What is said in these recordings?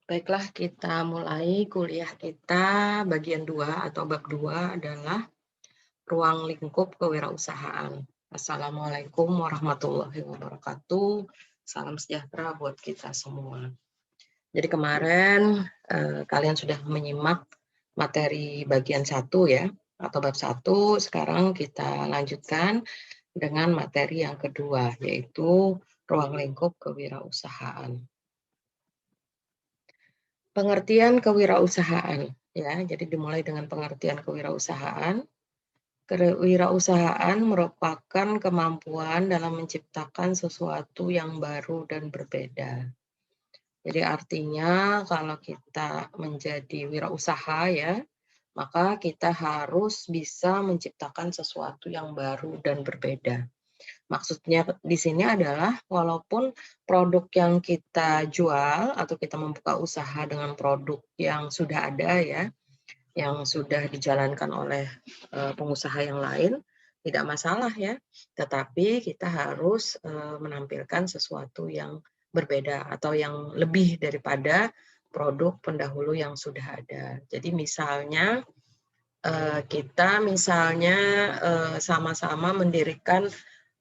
Baiklah, kita mulai kuliah kita bagian 2 atau bab 2 adalah ruang lingkup kewirausahaan. Assalamualaikum warahmatullahi wabarakatuh. Salam sejahtera buat kita semua. Jadi kemarin kalian sudah menyimak materi bagian 1 ya, atau bab 1. Sekarang kita lanjutkan dengan materi yang kedua, yaitu ruang lingkup kewirausahaan. Pengertian kewirausahaan, ya. Jadi dimulai dengan pengertian kewirausahaan. Kewirausahaan merupakan kemampuan dalam menciptakan sesuatu yang baru dan berbeda. Jadi artinya kalau kita menjadi wirausaha ya, maka kita harus bisa menciptakan sesuatu yang baru dan berbeda. Maksudnya di sini adalah walaupun produk yang kita jual atau kita membuka usaha dengan produk yang sudah ada ya, yang sudah dijalankan oleh pengusaha yang lain, tidak masalah ya. Tetapi kita harus menampilkan sesuatu yang berbeda atau yang lebih daripada produk pendahulu yang sudah ada. Jadi misalnya kita sama-sama mendirikan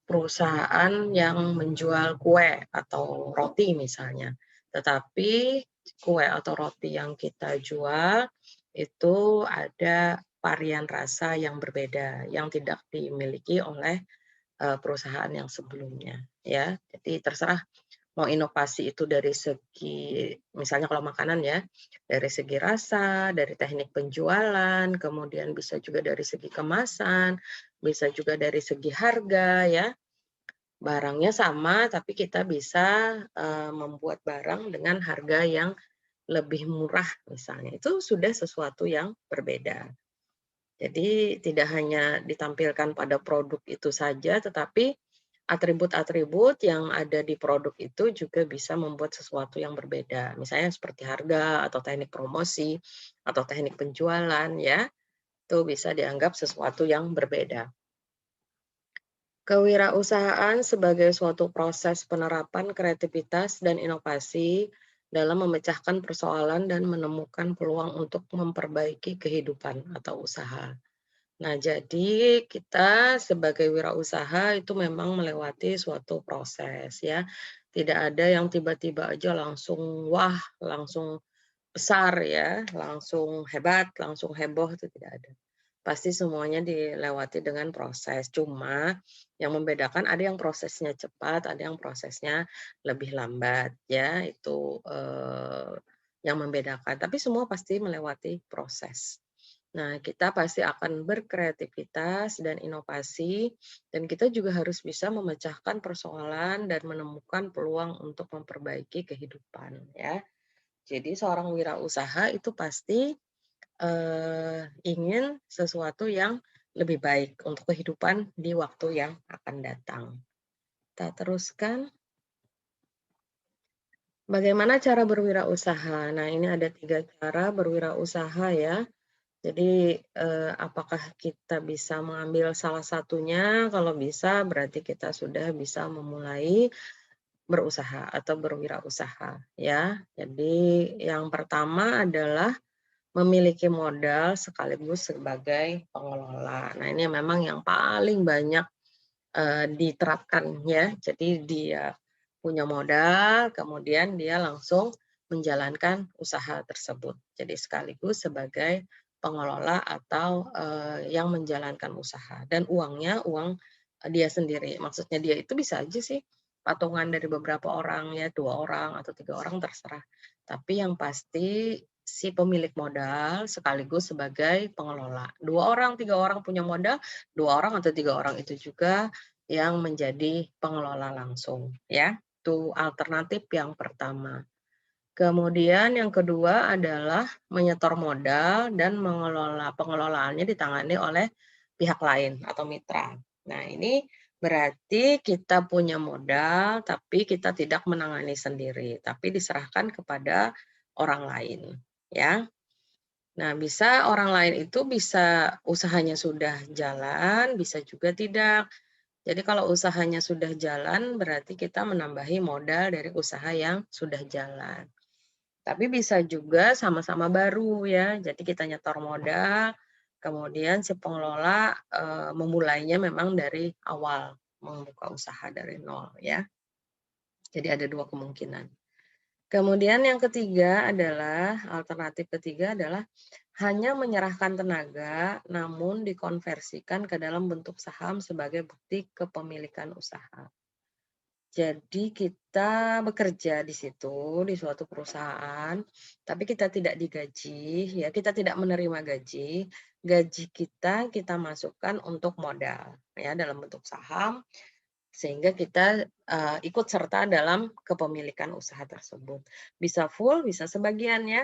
perusahaan yang menjual kue atau roti misalnya. Tetapi kue atau roti yang kita jual itu ada varian rasa yang berbeda yang tidak dimiliki oleh perusahaan yang sebelumnya ya. Jadi terserah mau inovasi itu dari segi misalnya kalau makanan ya, dari segi rasa, dari teknik penjualan, kemudian bisa juga dari segi kemasan, bisa juga dari segi harga ya. Barangnya sama, tapi kita bisa, membuat barang dengan harga yang lebih murah misalnya, itu sudah sesuatu yang berbeda. Jadi tidak hanya ditampilkan pada produk itu saja, tetapi atribut-atribut yang ada di produk itu juga bisa membuat sesuatu yang berbeda. Misalnya seperti harga atau teknik promosi atau teknik penjualan ya, itu bisa dianggap sesuatu yang berbeda. Kewirausahaan sebagai suatu proses penerapan kreativitas dan inovasi dalam memecahkan persoalan dan menemukan peluang untuk memperbaiki kehidupan atau usaha. Nah, jadi kita sebagai wirausaha itu memang melewati suatu proses ya. Tidak ada yang tiba-tiba aja langsung wah, langsung besar ya, langsung hebat, langsung heboh itu tidak ada. Pasti semuanya dilewati dengan proses. Cuma yang membedakan ada yang prosesnya cepat, ada yang prosesnya lebih lambat ya, itu yang membedakan. Tapi semua pasti melewati proses. Nah, kita pasti akan berkreativitas dan inovasi, dan kita juga harus bisa memecahkan persoalan dan menemukan peluang untuk memperbaiki kehidupan ya. Jadi seorang wirausaha itu pasti ingin sesuatu yang lebih baik untuk kehidupan di waktu yang akan datang. Kita teruskan, bagaimana cara berwirausaha? Nah, ini ada 3 cara berwirausaha ya. Jadi, apakah kita bisa mengambil salah satunya? Kalau bisa berarti kita sudah bisa memulai berusaha atau berwirausaha ya. Jadi yang pertama adalah memiliki modal sekaligus sebagai pengelola. Nah, ini memang yang paling banyak, diterapkan ya. Jadi dia punya modal, kemudian dia langsung menjalankan usaha tersebut. Jadi sekaligus sebagai pengelola atau, yang menjalankan usaha dan uangnya uang, dia sendiri. Maksudnya dia itu bisa aja sih patungan dari beberapa orang ya, 2 orang atau 3 orang terserah. Tapi yang pasti si pemilik modal sekaligus sebagai pengelola. 2 orang, 3 orang punya modal, 2 orang atau 3 orang itu juga yang menjadi pengelola langsung ya. Itu alternatif yang pertama. Kemudian yang kedua adalah menyetor modal dan pengelolaannya ditangani oleh pihak lain atau mitra. Nah, ini berarti kita punya modal tapi kita tidak menangani sendiri, tapi diserahkan kepada orang lain ya. Nah, bisa orang lain itu bisa usahanya sudah jalan, bisa juga tidak. Jadi kalau usahanya sudah jalan, berarti kita menambahi modal dari usaha yang sudah jalan. Tapi bisa juga sama-sama baru ya, jadi kita nyetor modal, kemudian si pengelola, memulainya memang dari awal, membuka usaha dari nol ya. Jadi ada 2 kemungkinan. Kemudian yang ketiga adalah, alternatif ketiga adalah hanya menyerahkan tenaga, namun dikonversikan ke dalam bentuk saham sebagai bukti kepemilikan usaha. Jadi kita bekerja di situ, di suatu perusahaan, tapi kita tidak digaji, ya kita tidak menerima gaji. Gaji kita masukkan untuk modal, ya dalam bentuk saham, sehingga kita, ikut serta dalam kepemilikan usaha tersebut. Bisa full, bisa sebagian ya.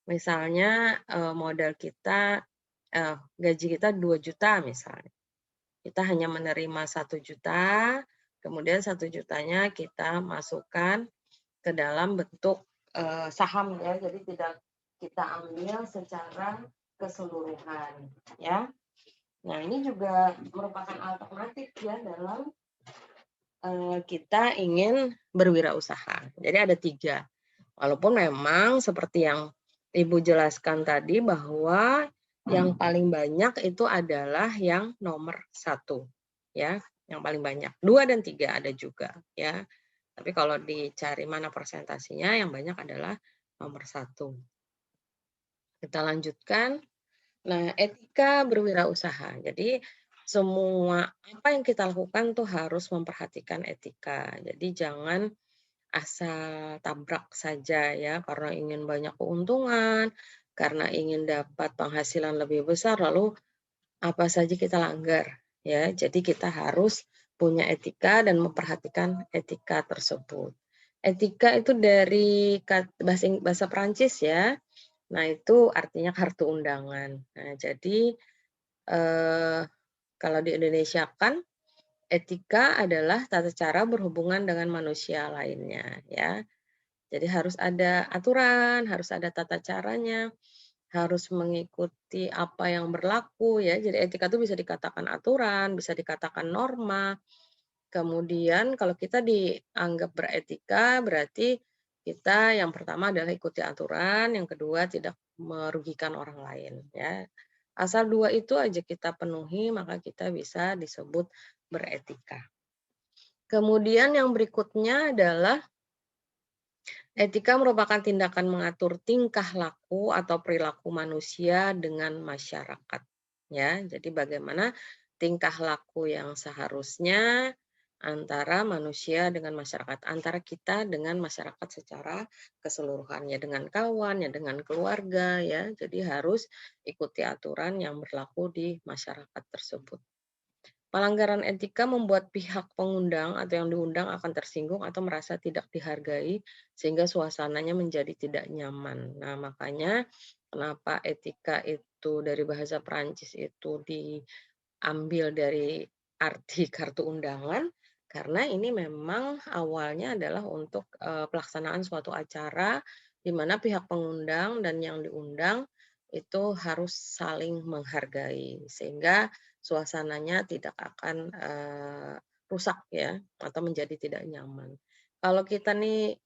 Misalnya, modal kita, gaji kita 2 juta misalnya. Kita hanya menerima 1 juta, kemudian 1 jutanya kita masukkan ke dalam bentuk, saham ya, jadi tidak kita ambil secara keseluruhan ya. Nah ini juga merupakan alternatif ya dalam, kita ingin berwirausaha. Jadi ada 3, walaupun memang seperti yang Ibu jelaskan tadi bahwa yang paling banyak itu adalah yang nomor 1, ya, yang paling banyak. 2 dan 3 ada juga, ya. Tapi kalau dicari mana persentasinya, yang banyak adalah nomor 1. Kita lanjutkan. Nah, etika berwirausaha. Jadi, semua apa yang kita lakukan tuh harus memperhatikan etika. Jadi jangan asal tabrak saja ya, karena ingin banyak keuntungan, karena ingin dapat penghasilan lebih besar, lalu apa saja kita langgar ya. Jadi kita harus punya etika dan memperhatikan etika tersebut. Etika itu dari bahasa Perancis ya. Nah, itu artinya kartu undangan. Nah, jadi kalau di Indonesia kan etika adalah tata cara berhubungan dengan manusia lainnya ya. Jadi harus ada aturan, harus ada tata caranya, harus mengikuti apa yang berlaku ya. Jadi etika itu bisa dikatakan aturan, bisa dikatakan norma. Kemudian kalau kita dianggap beretika berarti kita yang pertama adalah ikuti aturan, yang kedua tidak merugikan orang lain ya. Asal 2 itu aja kita penuhi maka kita bisa disebut beretika. Kemudian yang berikutnya adalah etika merupakan tindakan mengatur tingkah laku atau perilaku manusia dengan masyarakat. Ya, jadi bagaimana tingkah laku yang seharusnya antara manusia dengan masyarakat, antara kita dengan masyarakat secara keseluruhannya, dengan kawan, ya dengan keluarga, ya. Jadi harus ikuti aturan yang berlaku di masyarakat tersebut. Pelanggaran etika membuat pihak pengundang atau yang diundang akan tersinggung atau merasa tidak dihargai sehingga suasananya menjadi tidak nyaman. Nah, makanya kenapa etika itu dari bahasa Perancis itu diambil dari arti kartu undangan, karena ini memang awalnya adalah untuk pelaksanaan suatu acara di mana pihak pengundang dan yang diundang itu harus saling menghargai sehingga suasananya tidak akan, rusak ya, atau menjadi tidak nyaman. Kalau kita nih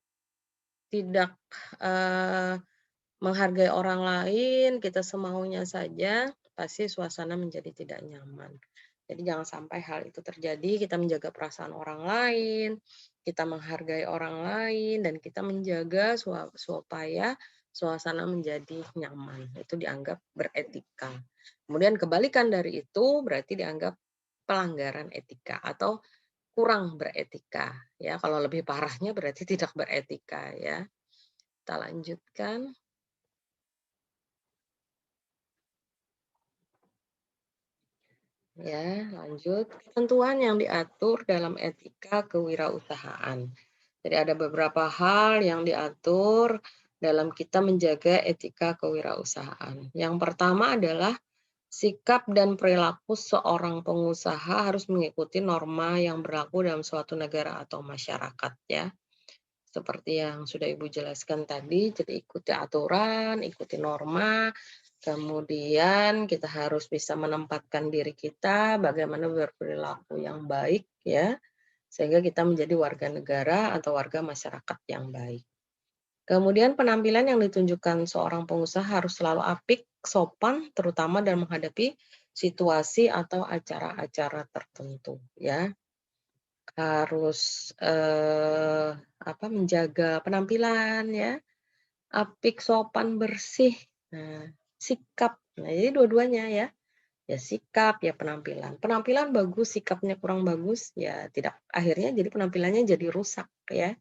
tidak, menghargai orang lain, kita semaunya saja, pasti suasana menjadi tidak nyaman. Jadi jangan sampai hal itu terjadi, kita menjaga perasaan orang lain, kita menghargai orang lain, dan kita menjaga supaya suasana menjadi nyaman. Itu dianggap beretika. Kemudian kebalikan dari itu berarti dianggap pelanggaran etika atau kurang beretika ya. Kalau lebih parahnya berarti tidak beretika ya. Kita lanjutkan. Ya, lanjut. Ketentuan yang diatur dalam etika kewirausahaan. Jadi ada beberapa hal yang diatur dalam kita menjaga etika kewirausahaan. Yang pertama adalah sikap dan perilaku seorang pengusaha harus mengikuti norma yang berlaku dalam suatu negara atau masyarakat ya. Seperti yang sudah Ibu jelaskan tadi, jadi ikuti aturan, ikuti norma, kemudian kita harus bisa menempatkan diri kita bagaimana berperilaku yang baik ya, sehingga kita menjadi warga negara atau warga masyarakat yang baik. Kemudian penampilan yang ditunjukkan seorang pengusaha harus selalu apik, sopan, terutama dalam menghadapi situasi atau acara-acara tertentu ya. Harus, menjaga penampilan ya, apik, sopan, bersih, nah sikap. Nah jadi dua-duanya ya. Ya sikap, ya penampilan. Penampilan bagus, sikapnya kurang bagus, ya tidak akhirnya jadi penampilannya jadi rusak ya.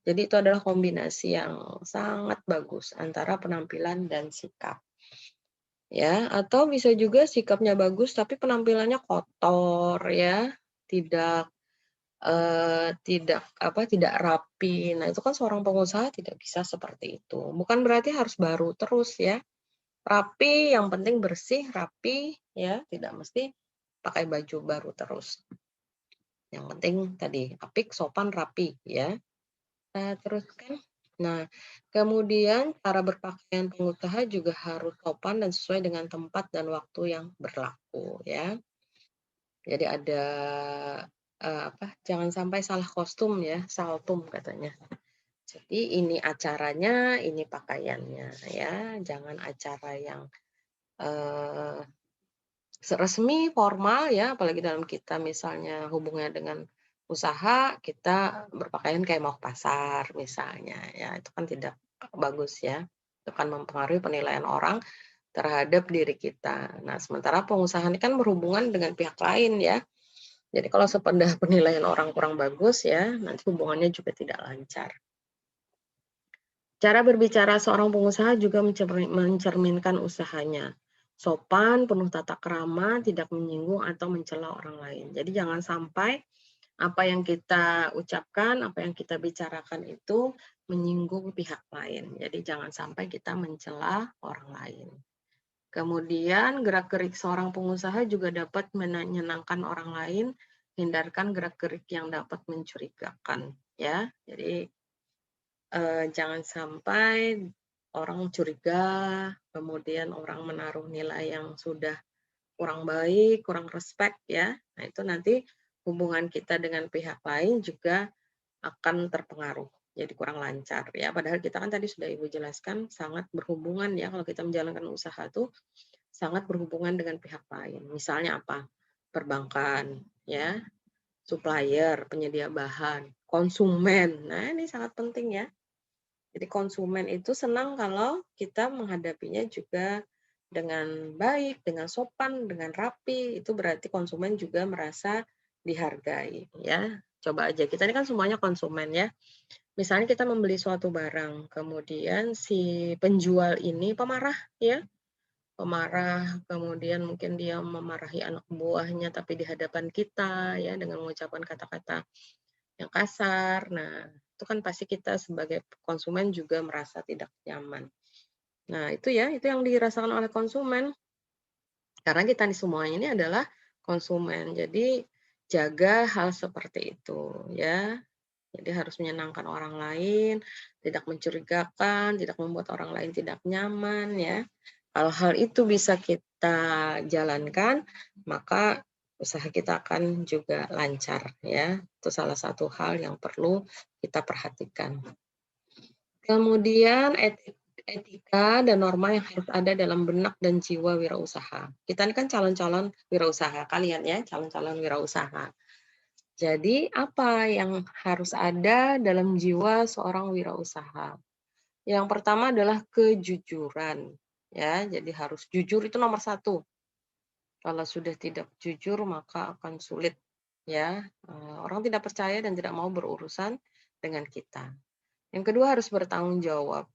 Jadi itu adalah kombinasi yang sangat bagus antara penampilan dan sikap. Ya, atau bisa juga sikapnya bagus tapi penampilannya kotor ya, tidak, tidak rapi. Nah, itu kan seorang pengusaha tidak bisa seperti itu. Bukan berarti harus baru terus ya. Rapi, yang penting bersih, rapi ya, tidak mesti pakai baju baru terus. Yang penting tadi apik, sopan, rapi ya. Teruskan. Nah, kemudian cara berpakaian pengusaha juga harus sopan dan sesuai dengan tempat dan waktu yang berlaku ya. Jadi ada, jangan sampai salah kostum ya, saltum katanya. Jadi ini acaranya, ini pakaiannya ya, jangan acara yang, eee, resmi, formal ya, apalagi dalam kita misalnya hubungannya dengan usaha, kita berpakaian kayak mau ke pasar misalnya ya, itu kan tidak bagus ya. Itu kan mempengaruhi penilaian orang terhadap diri kita. Nah, sementara pengusaha ini kan berhubungan dengan pihak lain ya. Jadi kalau sepeda penilaian orang kurang bagus ya, nanti hubungannya juga tidak lancar. Cara berbicara seorang pengusaha juga mencerminkan usahanya. Sopan, penuh tata krama, tidak menyinggung atau mencela orang lain. Jadi jangan sampai apa yang kita ucapkan, apa yang kita bicarakan itu menyinggung pihak lain. Jadi jangan sampai kita mencela orang lain. Kemudian gerak-gerik seorang pengusaha juga dapat menyenangkan orang lain, hindarkan gerak-gerik yang dapat mencurigakan ya. Jadi jangan sampai orang curiga, kemudian orang menaruh nilai yang sudah kurang baik, kurang respect ya. Nah, itu nanti hubungan kita dengan pihak lain juga akan terpengaruh, jadi kurang lancar ya. Padahal kita kan tadi sudah Ibu jelaskan sangat berhubungan ya, kalau kita menjalankan usaha tuh sangat berhubungan dengan pihak lain. Misalnya apa? Perbankan ya, supplier, penyedia bahan, konsumen. Nah, ini sangat penting ya. Jadi konsumen itu senang kalau kita menghadapinya juga dengan baik, dengan sopan, dengan rapi. Itu berarti konsumen juga merasa dihargai ya. Coba aja, kita ini kan semuanya konsumen ya. Misalnya kita membeli suatu barang, kemudian si penjual ini pemarah ya, pemarah, kemudian mungkin dia memarahi anak buahnya tapi di hadapan kita ya dengan mengucapkan kata-kata yang kasar. Nah, itu kan pasti kita sebagai konsumen juga merasa tidak nyaman. Nah, itu ya, itu yang dirasakan oleh konsumen. Karena kita semuanya ini adalah konsumen. Jadi jaga hal seperti itu ya. Jadi harus menyenangkan orang lain, tidak mencurigakan, tidak membuat orang lain tidak nyaman ya. Kalau hal itu bisa kita jalankan, maka usaha kita akan juga lancar ya. Itu salah satu hal yang perlu kita perhatikan. Kemudian etika dan norma yang harus ada dalam benak dan jiwa wirausaha. Kita ini kan calon-calon wirausaha, kalian ya, calon-calon wirausaha. Jadi apa yang harus ada dalam jiwa seorang wirausaha? Yang pertama adalah kejujuran, ya. Jadi harus jujur itu nomor satu. Kalau sudah tidak jujur maka akan sulit, ya. Orang tidak percaya dan tidak mau berurusan dengan kita. Yang kedua harus bertanggung jawab.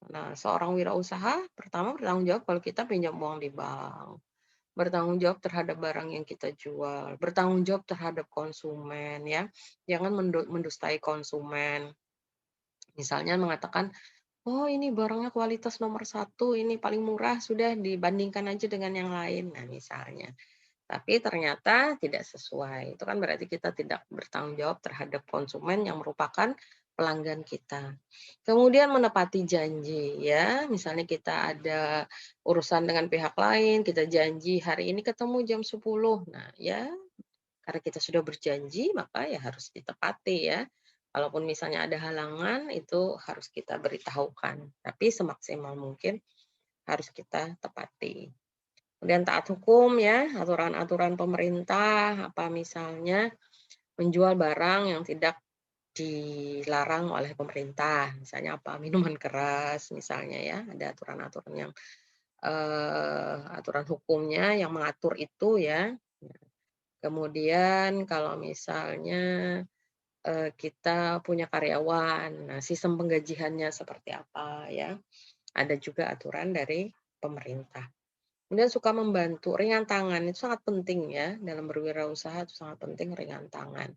Nah, seorang wirausaha pertama bertanggung jawab kalau kita pinjam uang di bank, bertanggung jawab terhadap barang yang kita jual, bertanggung jawab terhadap konsumen ya. Jangan mendustai konsumen. Misalnya mengatakan, "Oh ini barangnya kualitas nomor satu, ini paling murah, sudah dibandingkan aja dengan yang lain." Nah misalnya. Tapi ternyata tidak sesuai. Itu kan berarti kita tidak bertanggung jawab terhadap konsumen yang merupakan pelanggan kita. Kemudian menepati janji ya, misalnya kita ada urusan dengan pihak lain, kita janji hari ini ketemu jam 10. Nah, ya karena kita sudah berjanji maka ya harus ditepati ya. Kalaupun misalnya ada halangan, itu harus kita beritahukan, tapi semaksimal mungkin harus kita tepati. Kemudian taat hukum ya, aturan-aturan pemerintah, apa misalnya menjual barang yang tidak dilarang oleh pemerintah, misalnya apa, minuman keras misalnya ya, ada aturan-aturan yang, aturan hukumnya yang mengatur itu ya. Kemudian kalau misalnya, kita punya karyawan, nah sistem penggajiannya seperti apa ya, ada juga aturan dari pemerintah. Kemudian suka membantu, ringan tangan itu sangat penting ya, dalam berwirausaha itu sangat penting ringan tangan.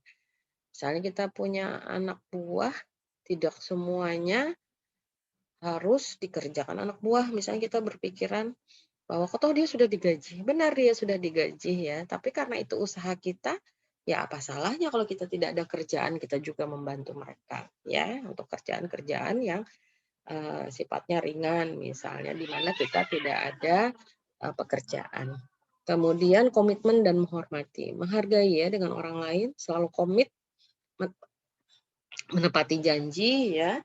Misalnya kita punya anak buah, tidak semuanya harus dikerjakan anak buah. Misalnya kita berpikiran bahwa kok toh dia sudah digaji. Benar dia sudah digaji ya, tapi karena itu usaha kita, ya apa salahnya kalau kita tidak ada kerjaan, kita juga membantu mereka ya, untuk kerjaan-kerjaan yang sifatnya ringan misalnya, di mana kita tidak ada pekerjaan. Kemudian komitmen dan menghormati, menghargai ya dengan orang lain, selalu komit menepati janji ya,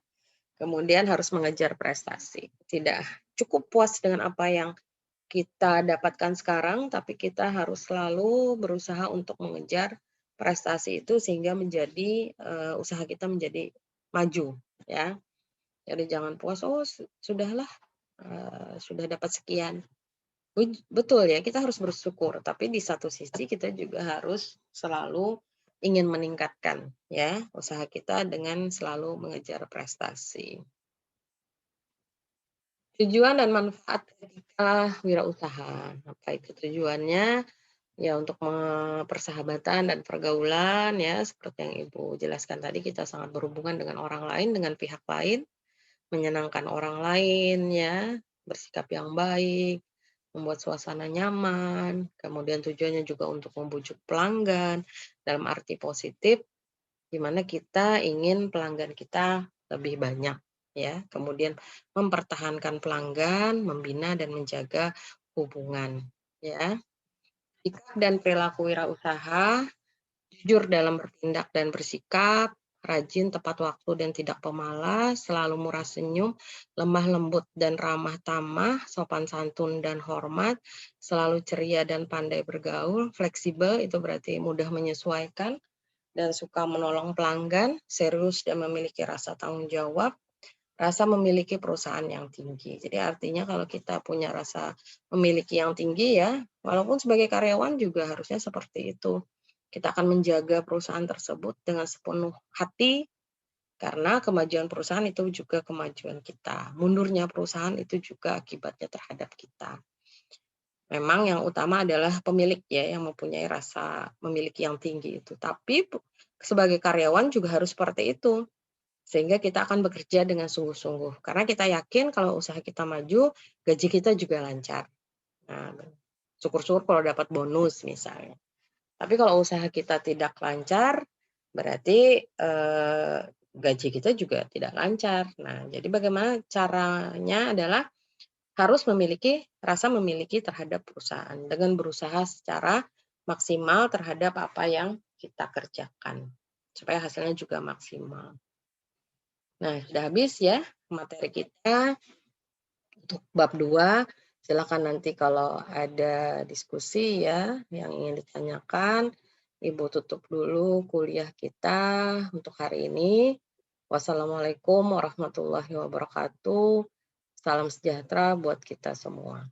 kemudian harus mengejar prestasi. Tidak cukup puas dengan apa yang kita dapatkan sekarang, tapi kita harus selalu berusaha untuk mengejar prestasi itu sehingga menjadi, usaha kita menjadi maju ya. Jadi jangan puas, "Oh sudahlah, sudah dapat sekian." Betul ya, kita harus bersyukur, tapi di satu sisi kita juga harus selalu ingin meningkatkan ya, usaha kita dengan selalu mengejar prestasi. Tujuan dan manfaat ketika wirausaha. Apa itu tujuannya? Ya untuk persahabatan dan pergaulan ya, seperti yang Ibu jelaskan tadi, kita sangat berhubungan dengan orang lain, dengan pihak lain, menyenangkan orang lain ya, bersikap yang baik, membuat suasana nyaman, kemudian tujuannya juga untuk membujuk pelanggan dalam arti positif, di mana kita ingin pelanggan kita lebih banyak ya. Kemudian mempertahankan pelanggan, membina dan menjaga hubungan ya. Sikap dan perilaku wirausaha, jujur dalam bertindak dan bersikap, rajin, tepat waktu dan tidak pemalas, selalu murah senyum, lemah lembut dan ramah tamah, sopan santun dan hormat, selalu ceria dan pandai bergaul, fleksibel itu berarti mudah menyesuaikan dan suka menolong pelanggan, serius dan memiliki rasa tanggung jawab, rasa memiliki perusahaan yang tinggi. Jadi artinya kalau kita punya rasa memiliki yang tinggi ya, walaupun sebagai karyawan juga harusnya seperti itu. Kita akan menjaga perusahaan tersebut dengan sepenuh hati, karena kemajuan perusahaan itu juga kemajuan kita. Mundurnya perusahaan itu juga akibatnya terhadap kita. Memang yang utama adalah pemilik ya, yang mempunyai rasa memiliki yang tinggi itu. Tapi sebagai karyawan juga harus seperti itu. Sehingga kita akan bekerja dengan sungguh-sungguh. Karena kita yakin kalau usaha kita maju, gaji kita juga lancar. Nah, syukur-syukur kalau dapat bonus misalnya. Tapi kalau usaha kita tidak lancar, berarti, gaji kita juga tidak lancar. Nah, jadi bagaimana caranya adalah harus memiliki rasa memiliki terhadap perusahaan, dengan berusaha secara maksimal terhadap apa yang kita kerjakan, supaya hasilnya juga maksimal. Nah, sudah habis ya materi kita untuk bab 2. Silakan nanti kalau ada diskusi ya yang ingin ditanyakan, Ibu tutup dulu kuliah kita untuk hari ini. Wassalamualaikum warahmatullahi wabarakatuh. Salam sejahtera buat kita semua.